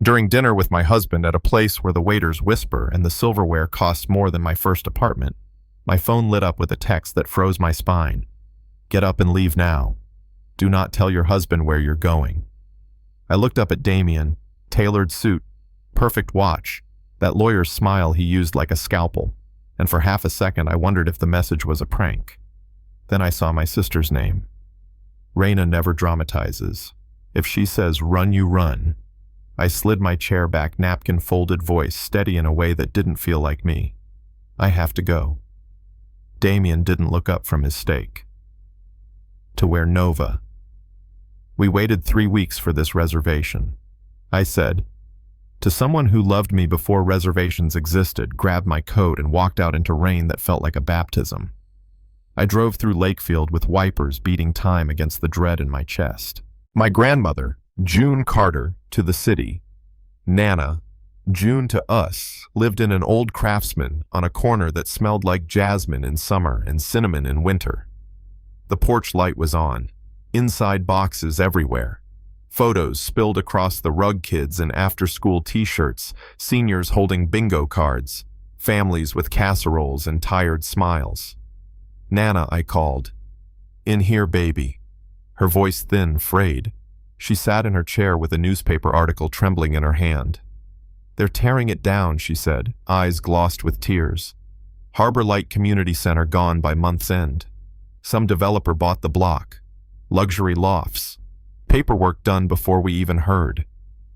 During dinner with my husband at a place where the waiters whisper and the silverware costs more than my first apartment, my phone lit up with a text that froze my spine. Get up and leave now. Do not tell your husband where you're going. I looked up at Damien, tailored suit, perfect watch, that lawyer's smile he used like a scalpel, and for half a second I wondered if the message was a prank. Then I saw my sister's name. Raina never dramatizes. If she says run, you run. I slid my chair back, napkin-folded voice steady in a way that didn't feel like me. I have to go. Damien didn't look up from his steak. To where Nova. We waited 3 weeks for this reservation. I said, to someone who loved me before reservations existed, grabbed my coat and walked out into rain that felt like a baptism. I drove through Lakefield with wipers beating time against the dread in my chest. My grandmother, June Carter, to the city. Nana, June to us, lived in an old Craftsman on a corner that smelled like jasmine in summer and cinnamon in winter. The porch light was on. Inside boxes everywhere. Photos spilled across the rug, kids in after-school t-shirts, seniors holding bingo cards, families with casseroles and tired smiles. Nana, I called. In here, baby. Her voice thin, frayed. She sat in her chair with a newspaper article trembling in her hand. They're tearing it down, she said, eyes glossed with tears. Harbor Light Community Center gone by month's end. Some developer bought the block. Luxury lofts. Paperwork done before we even heard.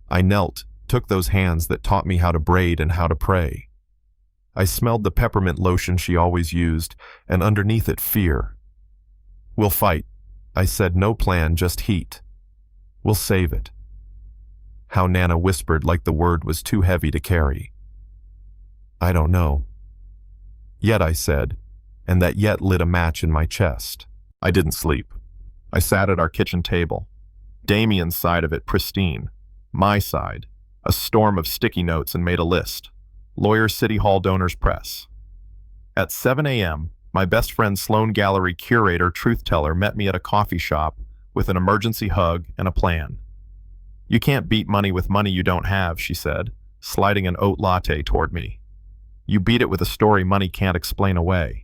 I knelt, took those hands that taught me how to braid and how to pray. I smelled the peppermint lotion she always used, and underneath it fear. We'll fight. I said, no plan, just heat. We'll save it. How Nana whispered like the word was too heavy to carry. I don't know. Yet, I said, and that yet lit a match in my chest. I didn't sleep. I sat at our kitchen table. Damien's side of it pristine. My side, a storm of sticky notes, and made a list. Lawyer, City Hall, donors, press. At 7 a.m., my best friend Sloan Gallery curator, truth teller, met me at a coffee shop with an emergency hug and a plan. You can't beat money with money you don't have, she said, sliding an oat latte toward me. You beat it with a story money can't explain away.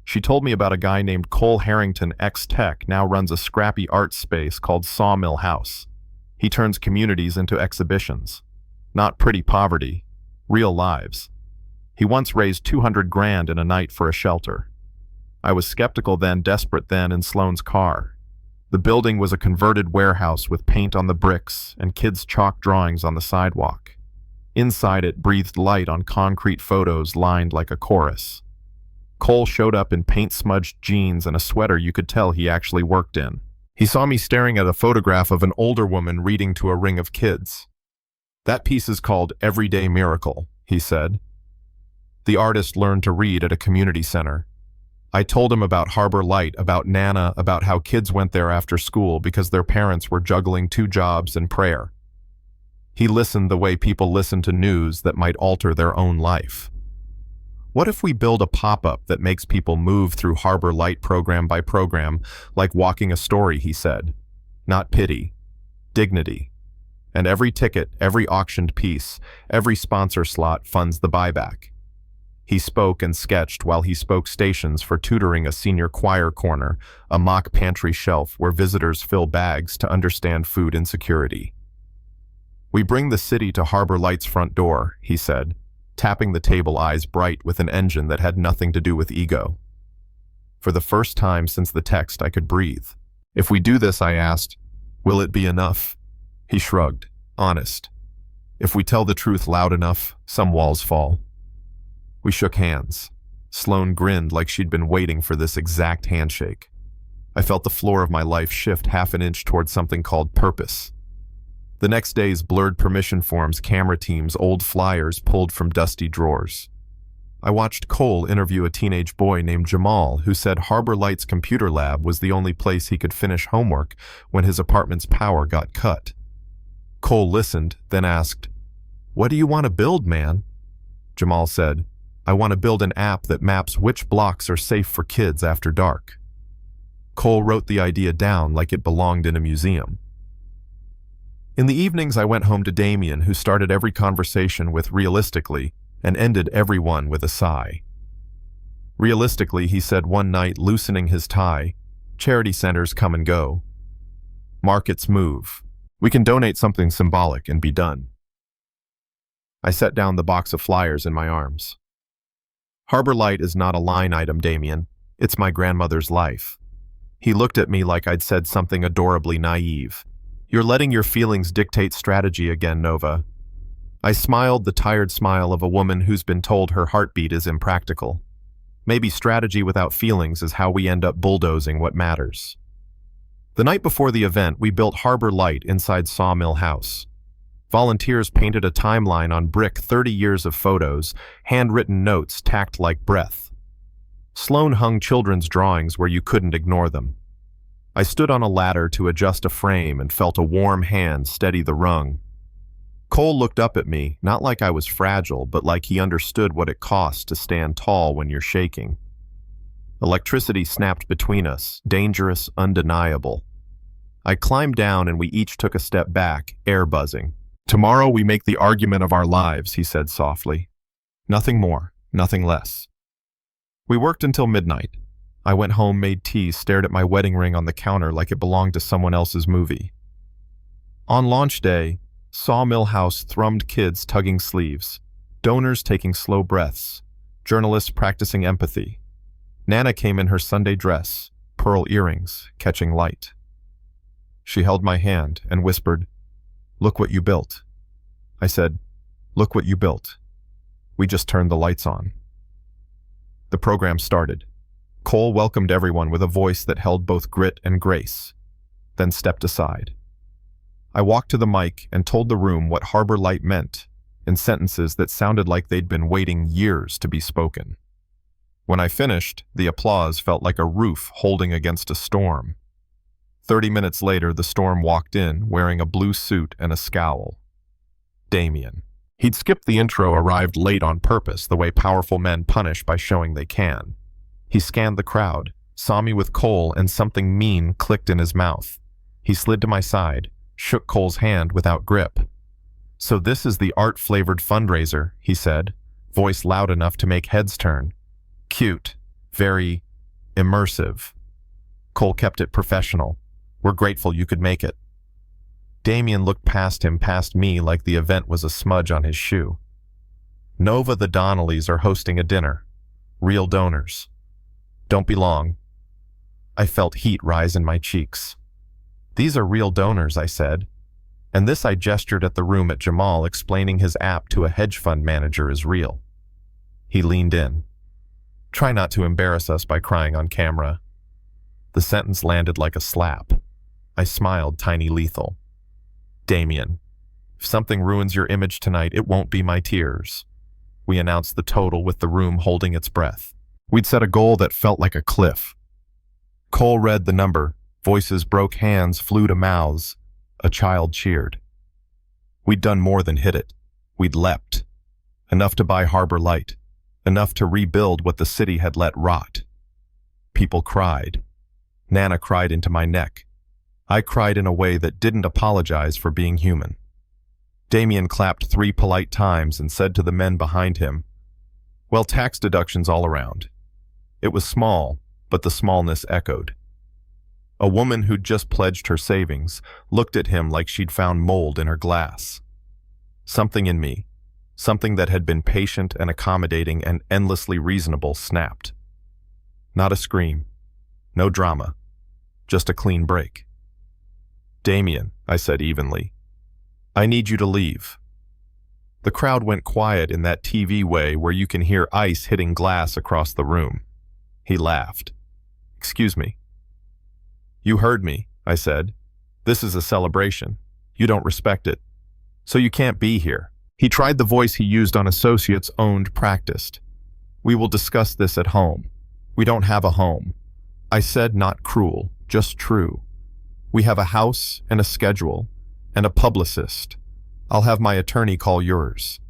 She told me about a guy named Cole Harrington, ex-tech, now runs a scrappy art space called Sawmill House. He turns communities into exhibitions. Not pretty poverty, real lives. He once raised 200 grand in a night for a shelter. I was skeptical then, desperate then, in Sloan's car. The building was a converted warehouse with paint on the bricks and kids' chalk drawings on the sidewalk. Inside it breathed light on concrete photos lined like a chorus. Cole showed up in paint-smudged jeans and a sweater you could tell he actually worked in. He saw me staring at a photograph of an older woman reading to a ring of kids. That piece is called Everyday Miracle, he said. The artist learned to read at a community center. I told him about Harbor Light, about Nana, about how kids went there after school because their parents were juggling 2 jobs and prayer. He listened the way people listen to news that might alter their own life. What if we build a pop-up that makes people move through Harbor Light program by program, like walking a story, he said. Not pity, dignity. And every ticket, every auctioned piece, every sponsor slot funds the buyback. He spoke and sketched while he spoke stations for tutoring a senior choir corner, a mock pantry shelf where visitors fill bags to understand food insecurity. We bring the city to Harbor Light's front door, he said, tapping the table, eyes bright with an engine that had nothing to do with ego. For the first time since the text, I could breathe. If we do this, I asked, will it be enough? He shrugged, honest. If we tell the truth loud enough, some walls fall. We shook hands. Sloan grinned like she'd been waiting for this exact handshake. I felt the floor of my life shift half an inch toward something called purpose. The next day's blurred permission forms, camera teams, old flyers pulled from dusty drawers. I watched Cole interview a teenage boy named Jamal who said Harbor Light's computer lab was the only place he could finish homework when his apartment's power got cut. Cole listened, then asked, "What do you want to build, man?" Jamal said, "I want to build an app that maps which blocks are safe for kids after dark." Cole wrote the idea down like it belonged in a museum. In the evenings, I went home to Damien, who started every conversation with realistically and ended every one with a sigh. Realistically, he said one night, loosening his tie, charity centers come and go. Markets move. We can donate something symbolic and be done. I set down the box of flyers in my arms. Harbor Light is not a line item, Damien. It's my grandmother's life. He looked at me like I'd said something adorably naive. You're letting your feelings dictate strategy again, Nova. I smiled, the tired smile of a woman who's been told her heartbeat is impractical. Maybe strategy without feelings is how we end up bulldozing what matters. The night before the event, we built Harbor Light inside Sawmill House. Volunteers painted a timeline on brick, 30 years of photos, handwritten notes tacked like breath. Sloan hung children's drawings where you couldn't ignore them. I stood on a ladder to adjust a frame and felt a warm hand steady the rung. Cole looked up at me, not like I was fragile, but like he understood what it costs to stand tall when you're shaking. Electricity snapped between us, dangerous, undeniable. I climbed down and we each took a step back, air buzzing. Tomorrow we make the argument of our lives, he said softly. Nothing more, nothing less. We worked until midnight. I went home, made tea, stared at my wedding ring on the counter like it belonged to someone else's movie. On launch day, Sawmill House thrummed, kids tugging sleeves, donors taking slow breaths, journalists practicing empathy. Nana came in her Sunday dress, pearl earrings, catching light. She held my hand and whispered, "Look what you built." I said, "Look what you built." We just turned the lights on. The program started. Cole welcomed everyone with a voice that held both grit and grace, then stepped aside. I walked to the mic and told the room what Harbor Light meant, in sentences that sounded like they'd been waiting years to be spoken. When I finished, the applause felt like a roof holding against a storm. 30 minutes later, the storm walked in, wearing a blue suit and a scowl. Damien. He'd skipped the intro, arrived late on purpose, the way powerful men punish by showing they can. He scanned the crowd, saw me with Cole, and something mean clicked in his mouth. He slid to my side, shook Cole's hand without grip. "So this is the art-flavored fundraiser," he said, voice loud enough to make heads turn. "Cute. Very immersive." Cole kept it professional. "We're grateful you could make it." Damien looked past him, past me, like the event was a smudge on his shoe. "Nova, the Donnellys are hosting a dinner. Real donors. Don't be long." I felt heat rise in my cheeks. "These are real donors," I said. And this I gestured at the room at Jamal, explaining his app to a hedge fund manager is real. He leaned in. "Try not to embarrass us by crying on camera." The sentence landed like a slap. I smiled, tiny lethal. "Damien, if something ruins your image tonight, it won't be my tears." We announced the total with the room holding its breath. We'd set a goal that felt like a cliff. Cole read the number. Voices broke, hands flew to mouths. A child cheered. We'd done more than hit it. We'd leapt. Enough to buy Harbor Light. Enough to rebuild what the city had let rot. People cried. Nana cried into my neck. I cried in a way that didn't apologize for being human. Damien clapped 3 polite times and said to the men behind him, "Well, tax deductions all around." It was small, but the smallness echoed. A woman who'd just pledged her savings looked at him like she'd found mold in her glass. Something in me, something that had been patient and accommodating and endlessly reasonable, snapped. Not a scream, no drama, just a clean break. "Damien," I said evenly, "I need you to leave." The crowd went quiet in that TV way where you can hear ice hitting glass across the room. He laughed. "Excuse me." "You heard me," I said. "This is a celebration. You don't respect it. So you can't be here." He tried the voice he used on associates owned, practiced. "We will discuss this at home. We don't have a home." I said, not cruel, just true. "We have a house and a schedule and a publicist. I'll have my attorney call yours."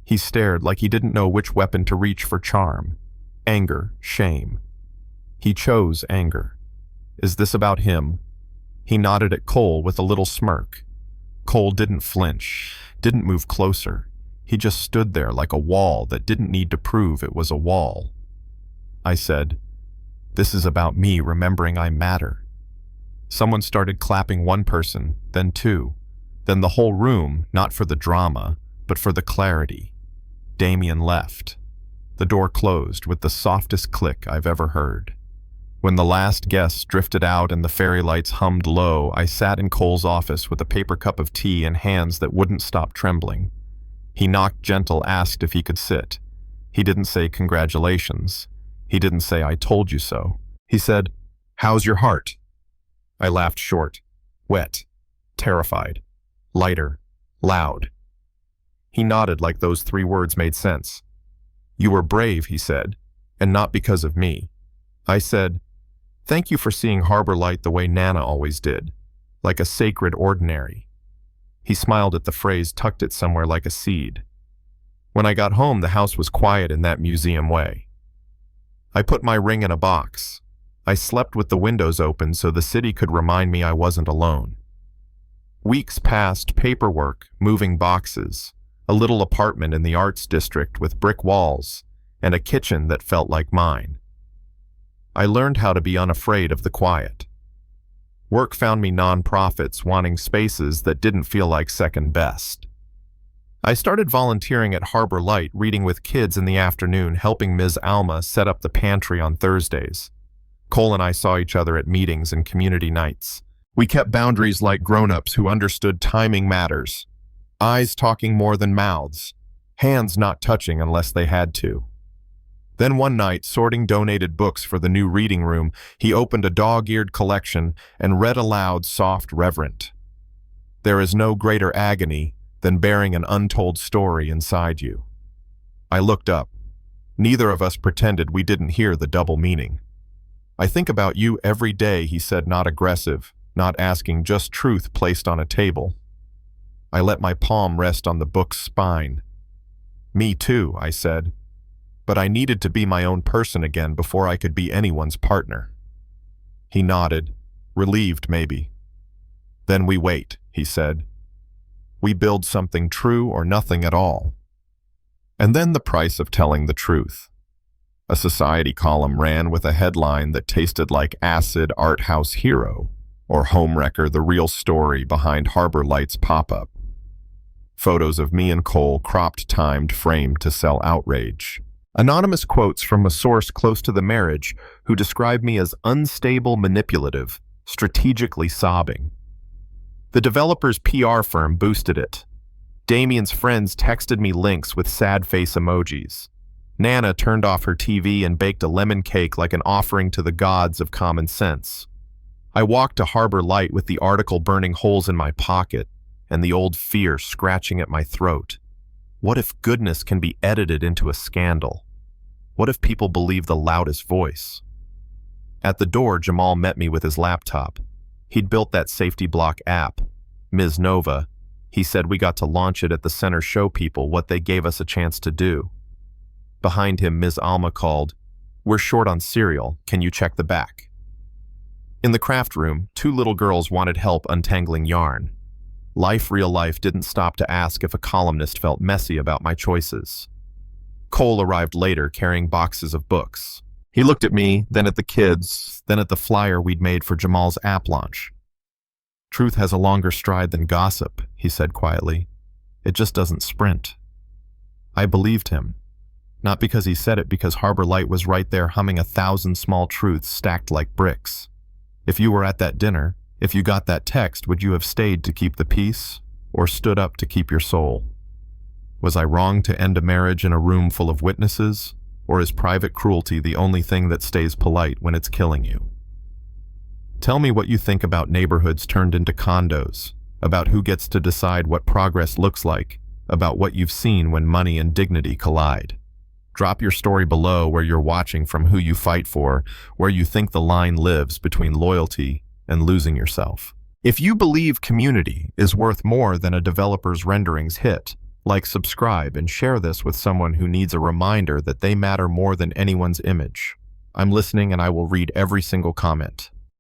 He stared like he didn't know which weapon to reach for charm. Anger, shame. He chose anger. Is this about him? He nodded at Cole with a little smirk. Cole didn't flinch, didn't move closer. He just stood there like a wall that didn't need to prove it was a wall. I said, "This is about me remembering I matter." Someone started clapping one person, then two, then the whole room, not for the drama, but for the clarity. Damien left. The door closed with the softest click I've ever heard. When the last guest drifted out and the fairy lights hummed low, I sat in Cole's office with a paper cup of tea and hands that wouldn't stop trembling. He knocked gentle, asked if he could sit. He didn't say congratulations. He didn't say I told you so. He said, "How's your heart?" I laughed short, wet, terrified, lighter, loud. He nodded like those 3 words made sense. "You were brave," he said, "and not because of me." I said, "Thank you for seeing Harbor Light the way Nana always did, like a sacred ordinary." He smiled at the phrase, tucked it somewhere like a seed. When I got home, the house was quiet in that museum way. I put my ring in a box. I slept with the windows open so the city could remind me I wasn't alone. Weeks passed, paperwork, moving boxes, a little apartment in the arts district with brick walls, and a kitchen that felt like mine. I learned how to be unafraid of the quiet. Work found me nonprofits wanting spaces that didn't feel like second best. I started volunteering at Harbor Light, reading with kids in the afternoon, helping Ms. Alma set up the pantry on Thursdays. Cole and I saw each other at meetings and community nights. We kept boundaries like grown-ups who understood timing matters. Eyes talking more than mouths. Hands not touching unless they had to. Then one night, sorting donated books for the new reading room, he opened a dog-eared collection and read aloud, soft, reverent. "There is no greater agony than bearing an untold story inside you." I looked up. Neither of us pretended we didn't hear the double meaning. "I think about you every day," he said, not aggressive, not asking, just truth placed on a table. I let my palm rest on the book's spine. "Me too," I said. But I needed to be my own person again before I could be anyone's partner. He nodded, relieved maybe. "Then we wait," he said. "We build something true or nothing at all." And then the price of telling the truth. A society column ran with a headline that tasted like Acid Art House Hero or Homewrecker, the real story behind Harbor Light's pop-up. Photos of me and Cole, cropped, timed, framed to sell outrage. Anonymous quotes from a source close to the marriage who described me as unstable, manipulative, strategically sobbing. The developer's PR firm boosted it. Damien's friends texted me links with sad face emojis. Nana turned off her TV and baked a lemon cake like an offering to the gods of common sense. I walked to Harbor Light with the article burning holes in my pocket and the old fear scratching at my throat. What if goodness can be edited into a scandal? What if people believe the loudest voice? At the door, Jamal met me with his laptop. He'd built that safety block app, Ms. Nova. He said we got to launch it at the center, show people what they gave us a chance to do. Behind him, Ms. Alma called, "We're short on cereal. Can you check the back?" In the craft room, 2 little girls wanted help untangling yarn. Real life didn't stop to ask if a columnist felt messy about my choices. Cole arrived later carrying boxes of books. He looked at me, then at the kids, then at the flyer we'd made for Jamal's app launch. "Truth has a longer stride than gossip," he said quietly. "It just doesn't sprint." I believed him. Not because he said it, because Harbor Light was right there humming 1,000 small truths stacked like bricks. If you were at that dinner, if you got that text, would you have stayed to keep the peace or stood up to keep your soul? Was I wrong to end a marriage in a room full of witnesses, or is private cruelty the only thing that stays polite when it's killing you? Tell me what you think about neighborhoods turned into condos, about who gets to decide what progress looks like, about what you've seen when money and dignity collide. Drop your story below, where you're watching from, who you fight for, where you think the line lives between loyalty and losing yourself. If you believe community is worth more than a developer's renderings hit, like, subscribe, and share this with someone who needs a reminder that they matter more than anyone's image. I'm listening, and I will read every single comment.